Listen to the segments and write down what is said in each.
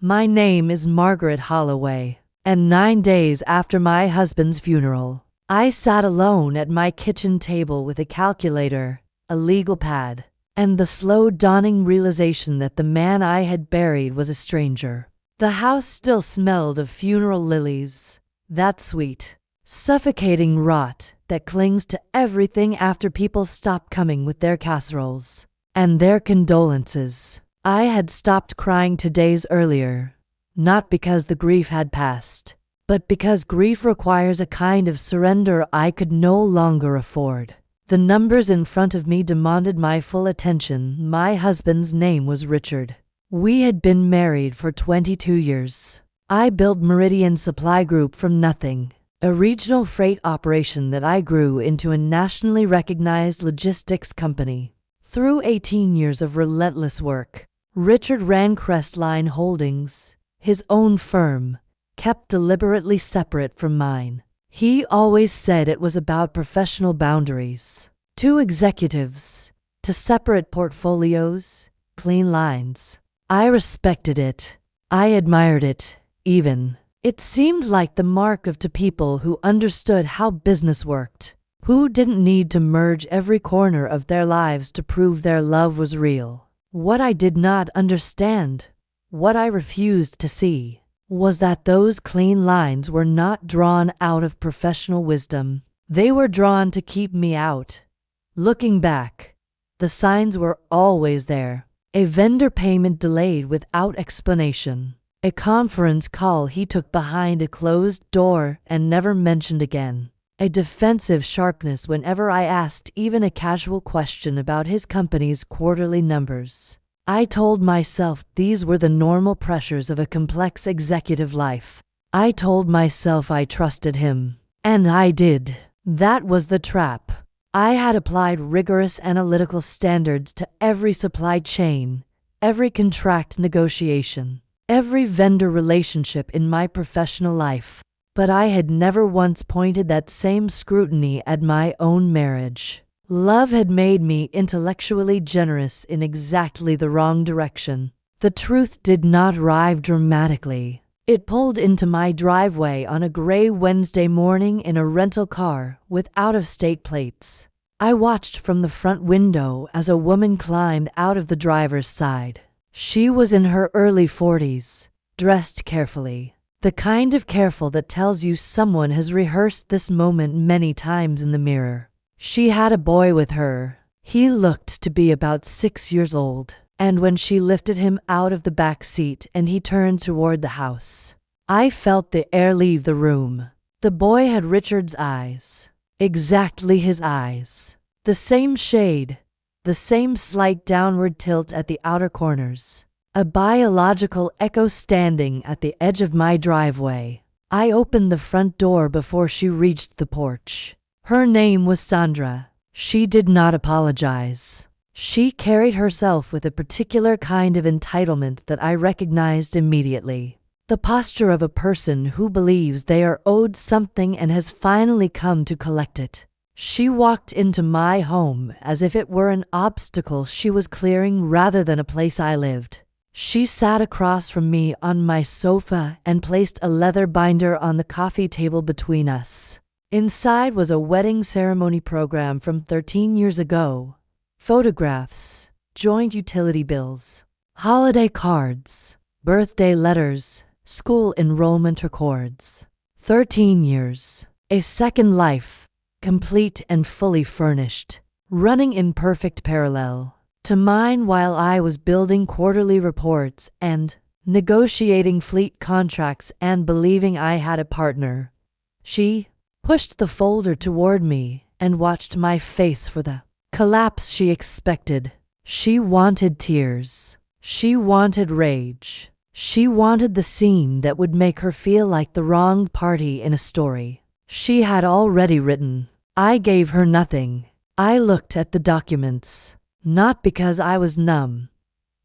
My name is Margaret Holloway, and 9 days after my husband's funeral, I sat alone at my kitchen table with a calculator, a legal pad, and the slow dawning realization that the man I had buried was a stranger. The house still smelled of funeral lilies, that sweet, suffocating rot that clings to everything after people stop coming with their casseroles and their condolences. I had stopped crying 2 days earlier, not because the grief had passed, but because grief requires a kind of surrender I could no longer afford. The numbers in front of me demanded my full attention. My husband's name was Richard. We had been married for 22 years. I built Meridian Supply Group from nothing, a regional freight operation that I grew into a nationally recognized logistics company. Through 18 years of relentless work, Richard ran Crestline Holdings, his own firm, kept deliberately separate from mine. He always said it was about professional boundaries. 2 executives, to separate portfolios, clean lines. I respected it. I admired it, even. It seemed like the mark of 2 people who understood how business worked, who didn't need to merge every corner of their lives to prove their love was real. What I did not understand, what I refused to see, was that those clean lines were not drawn out of professional wisdom. They were drawn to keep me out. Looking back, the signs were always there. A vendor payment delayed without explanation. A conference call he took behind a closed door and never mentioned again. A defensive sharpness whenever I asked even a casual question about his company's quarterly numbers. I told myself these were the normal pressures of a complex executive life. I told myself I trusted him. And I did. That was the trap. I had applied rigorous analytical standards to every supply chain, every contract negotiation, every vendor relationship in my professional life. But I had never once pointed that same scrutiny at my own marriage. Love had made me intellectually generous in exactly the wrong direction. The truth did not arrive dramatically. It pulled into my driveway on a gray Wednesday morning in a rental car with out-of-state plates. I watched from the front window as a woman climbed out of the driver's side. She was in her early 40s, dressed carefully. The kind of careful that tells you someone has rehearsed this moment many times in the mirror. She had a boy with her. He looked to be about 6 years old. And when she lifted him out of the back seat and he turned toward the house, I felt the air leave the room. The boy had Richard's eyes. Exactly his eyes. The same shade, the same slight downward tilt at the outer corners. A biological echo standing at the edge of my driveway. I opened the front door before she reached the porch. Her name was Sandra. She did not apologize. She carried herself with a particular kind of entitlement that I recognized immediately. The posture of a person who believes they are owed something and has finally come to collect it. She walked into my home as if it were an obstacle she was clearing rather than a place I lived. She sat across from me on my sofa and placed a leather binder on the coffee table between us. Inside was a wedding ceremony program from 13 years ago. Photographs, joint utility bills, holiday cards, birthday letters, school enrollment records. 13 years. A second life, complete and fully furnished, running in perfect parallel to mine while I was building quarterly reports and negotiating fleet contracts and believing I had a partner. She pushed the folder toward me and watched my face for the collapse she expected. She wanted tears. She wanted rage. She wanted the scene that would make her feel like the wronged party in a story she had already written. I gave her nothing. I looked at the documents, not because I was numb,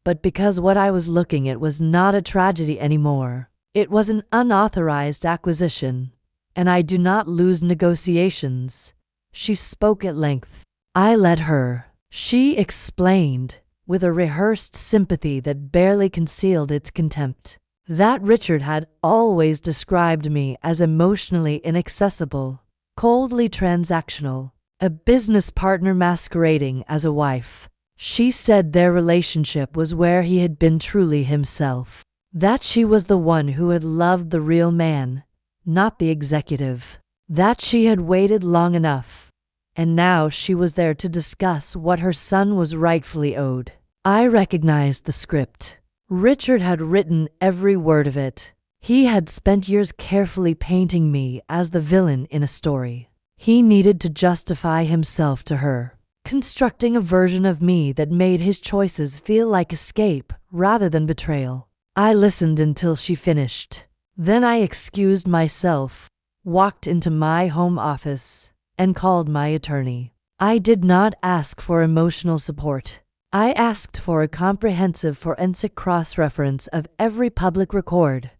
but because what I was looking at was not a tragedy anymore. It was an unauthorized acquisition, and I do not lose negotiations. She spoke at length. I let her. She explained, with a rehearsed sympathy that barely concealed its contempt. that Richard had always described me as emotionally inaccessible, coldly transactional, a business partner masquerading as a wife. She said their relationship was where he had been truly himself, that she was the one who had loved the real man, not the executive, that she had waited long enough, and now she was there to discuss what her son was rightfully owed. I recognized the script. Richard had written every word of it. He had spent years carefully painting me as the villain in a story. He needed to justify himself to her, constructing a version of me that made his choices feel like escape rather than betrayal. I listened until she finished. Then I excused myself, walked into my home office, and called my attorney. I did not ask for emotional support. I asked for a comprehensive forensic cross-reference of every public record,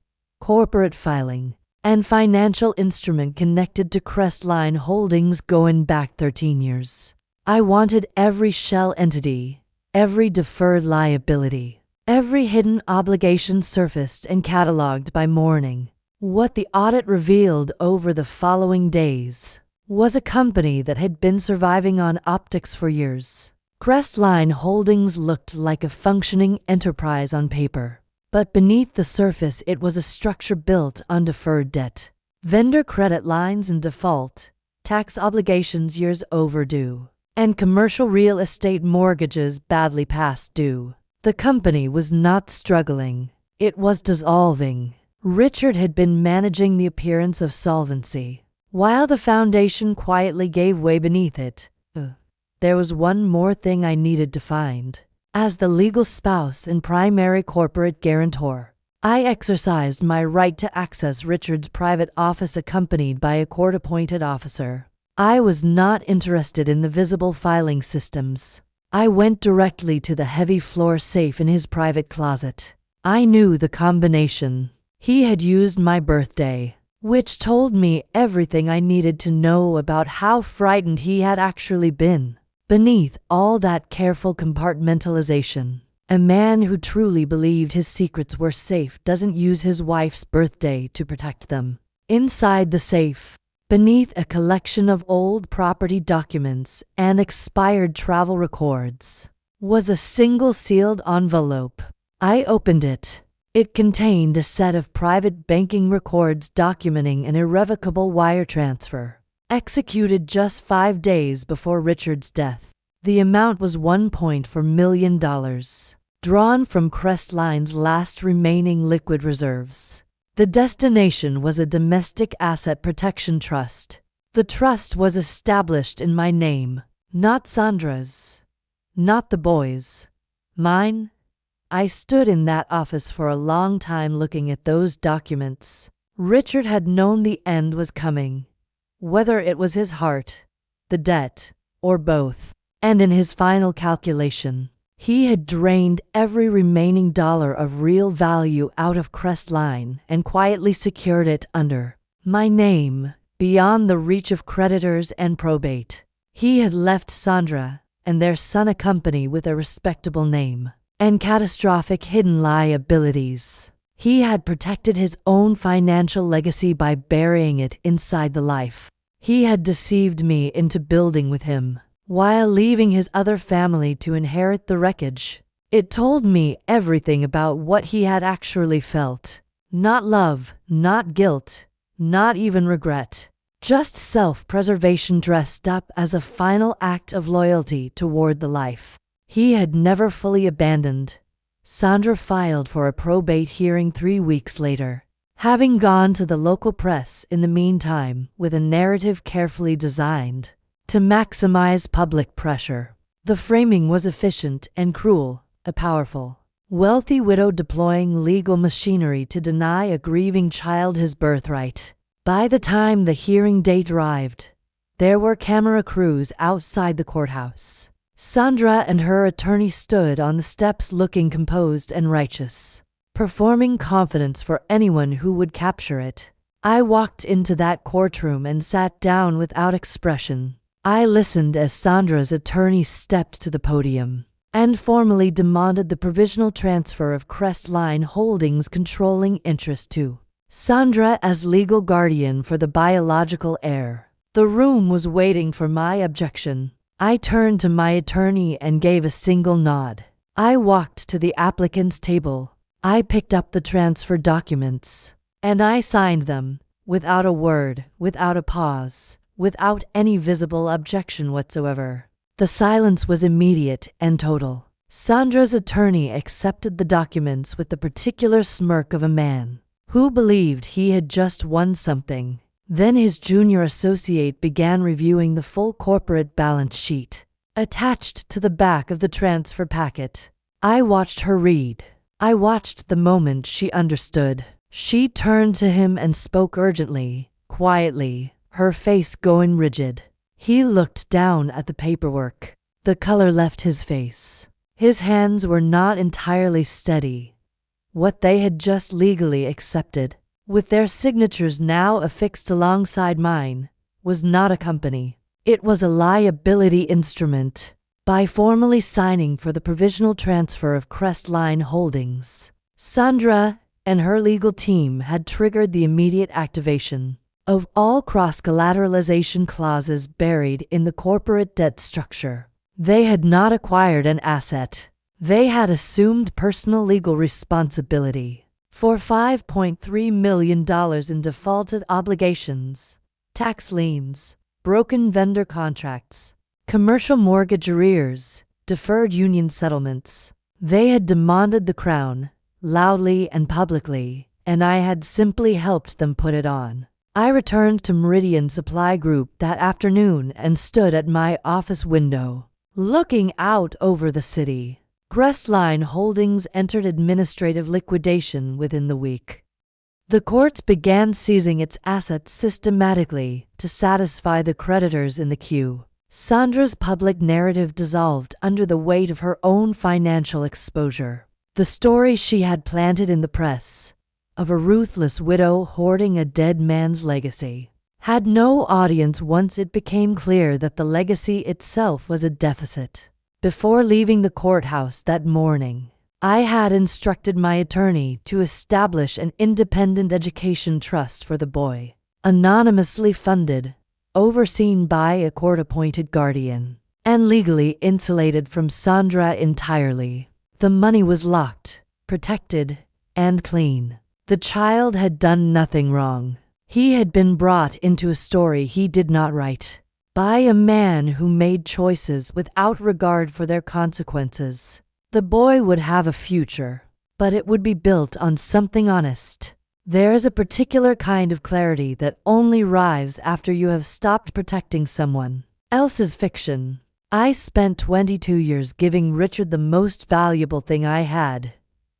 corporate filing, and financial instrument connected to Crestline Holdings going back 13 years. I wanted every shell entity, every deferred liability, every hidden obligation surfaced and cataloged by morning. What the audit revealed over the following days was a company that had been surviving on optics for years. Crestline Holdings looked like a functioning enterprise on paper, but beneath the surface it was a structure built on deferred debt, vendor credit lines in default, tax obligations years overdue, and commercial real estate mortgages badly past due. The company was not struggling, it was dissolving. Richard had been managing the appearance of solvency, while the foundation quietly gave way beneath it. There was one more thing I needed to find. As the legal spouse and primary corporate guarantor, I exercised my right to access Richard's private office accompanied by a court-appointed officer. I was not interested in the visible filing systems. I went directly to the heavy floor safe in his private closet. I knew the combination. He had used my birthday, which told me everything I needed to know about how frightened he had actually been. Beneath all that careful compartmentalization, a man who truly believed his secrets were safe doesn't use his wife's birthday to protect them. Inside the safe, beneath a collection of old property documents and expired travel records, was a single sealed envelope. I opened it. It contained a set of private banking records documenting an irrevocable wire transfer, executed just 5 days before Richard's death. The amount was $1.4 million, drawn from Crestline's last remaining liquid reserves. The destination was a domestic asset protection trust. The trust was established in my name, not Sandra's, not the boys', mine. I stood in that office for a long time looking at those documents. Richard had known the end was coming, whether it was his heart, the debt, or both. And in his final calculation, he had drained every remaining dollar of real value out of Crestline and quietly secured it under my name, beyond the reach of creditors and probate. He had left Sandra and their son a company with a respectable name and catastrophic hidden liabilities. He had protected his own financial legacy by burying it inside the life he had deceived me into building with him, while leaving his other family to inherit the wreckage. It told me everything about what he had actually felt. Not love, not guilt, not even regret. Just self-preservation dressed up as a final act of loyalty toward the life he had never fully abandoned. Sandra filed for a probate hearing 3 weeks later, having gone to the local press in the meantime with a narrative carefully designed to maximize public pressure. The framing was efficient and cruel, a powerful, wealthy widow deploying legal machinery to deny a grieving child his birthright. By the time the hearing date arrived, there were camera crews outside the courthouse. Sandra and her attorney stood on the steps looking composed and righteous, performing confidence for anyone who would capture it. I walked into that courtroom and sat down without expression. I listened as Sandra's attorney stepped to the podium. and formally demanded the provisional transfer of Crestline Holdings' controlling interest to Sandra as legal guardian for the biological heir. The room was waiting for my objection. I turned to my attorney and gave a single nod. I walked to the applicant's table. I picked up the transfer documents, and I signed them, without a word, without a pause, without any visible objection whatsoever. The silence was immediate and total. Sandra's attorney accepted the documents with the particular smirk of a man who believed he had just won something. Then his junior associate began reviewing the full corporate balance sheet attached to the back of the transfer packet. I watched her read. I watched the moment she understood. She turned to him and spoke urgently, quietly, her face going rigid. He looked down at the paperwork. The color left his face. His hands were not entirely steady. What they had just legally accepted, with their signatures now affixed alongside mine, was not a company. It was a liability instrument. By formally signing for the provisional transfer of Crestline Holdings, Sandra and her legal team had triggered the immediate activation of all cross-collateralization clauses buried in the corporate debt structure. They had not acquired an asset. They had assumed personal legal responsibility for $5.3 million in defaulted obligations, tax liens, broken vendor contracts, commercial mortgage arrears, deferred union settlements. They had demanded the crown, loudly and publicly, and I had simply helped them put it on. I returned to Meridian Supply Group that afternoon and stood at my office window, looking out over the city. Crestline Holdings entered administrative liquidation within the week. The courts began seizing its assets systematically to satisfy the creditors in the queue. Sandra's public narrative dissolved under the weight of her own financial exposure. The story she had planted in the press, of a ruthless widow hoarding a dead man's legacy, had no audience once it became clear that the legacy itself was a deficit. Before leaving the courthouse that morning, I had instructed my attorney to establish an independent education trust for the boy, anonymously funded, overseen by a court-appointed guardian, and legally insulated from Sandra entirely. The money was locked, protected, and clean. The child had done nothing wrong. He had been brought into a story he did not write, by a man who made choices without regard for their consequences. The boy would have a future, but it would be built on something honest. There is a particular kind of clarity that only arrives after you have stopped protecting someone else's fiction. I spent 22 years giving Richard the most valuable thing I had.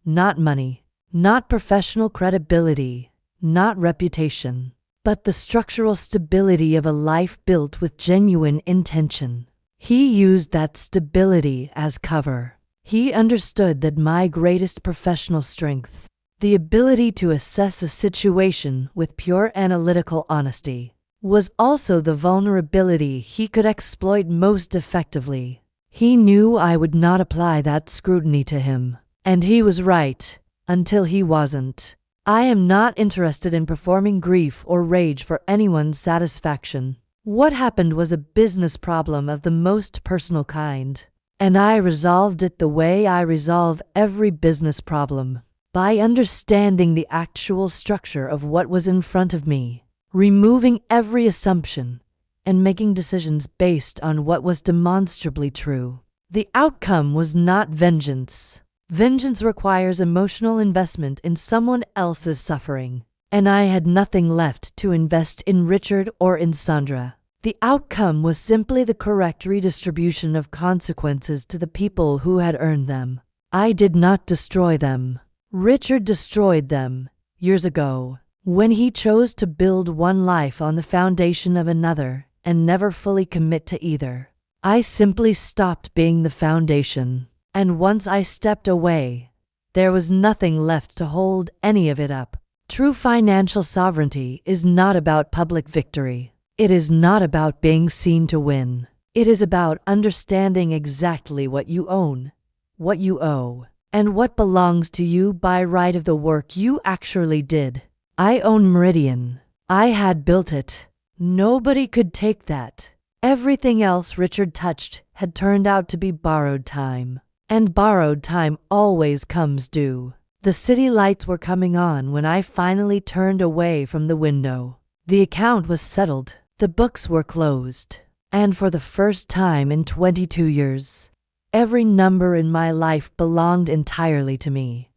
Not money, not professional credibility, not reputation, but the structural stability of a life built with genuine intention. He used that stability as cover. He understood that my greatest professional strength, the ability to assess a situation with pure analytical honesty, was also the vulnerability he could exploit most effectively. He knew I would not apply that scrutiny to him, and he was right, until he wasn't. I am not interested in performing grief or rage for anyone's satisfaction. What happened was a business problem of the most personal kind, and I resolved it the way I resolve every business problem, by understanding the actual structure of what was in front of me, removing every assumption, and making decisions based on what was demonstrably true. The outcome was not vengeance. Vengeance requires emotional investment in someone else's suffering, and I had nothing left to invest in Richard or in Sandra. The outcome was simply the correct redistribution of consequences to the people who had earned them. I did not destroy them. Richard destroyed them, years ago, when he chose to build one life on the foundation of another and never fully commit to either. I simply stopped being the foundation, and once I stepped away, there was nothing left to hold any of it up. True financial sovereignty is not about public victory. It is not about being seen to win. It is about understanding exactly what you own what you owe, and what belongs to you by right of the work you actually did. I own Meridian. I had built it. Nobody could take that. Everything else Richard touched had turned out to be borrowed time. And borrowed time always comes due. The city lights were coming on when I finally turned away from the window. The account was settled. The books were closed. And for the first time in 22 years, every number in my life belonged entirely to me.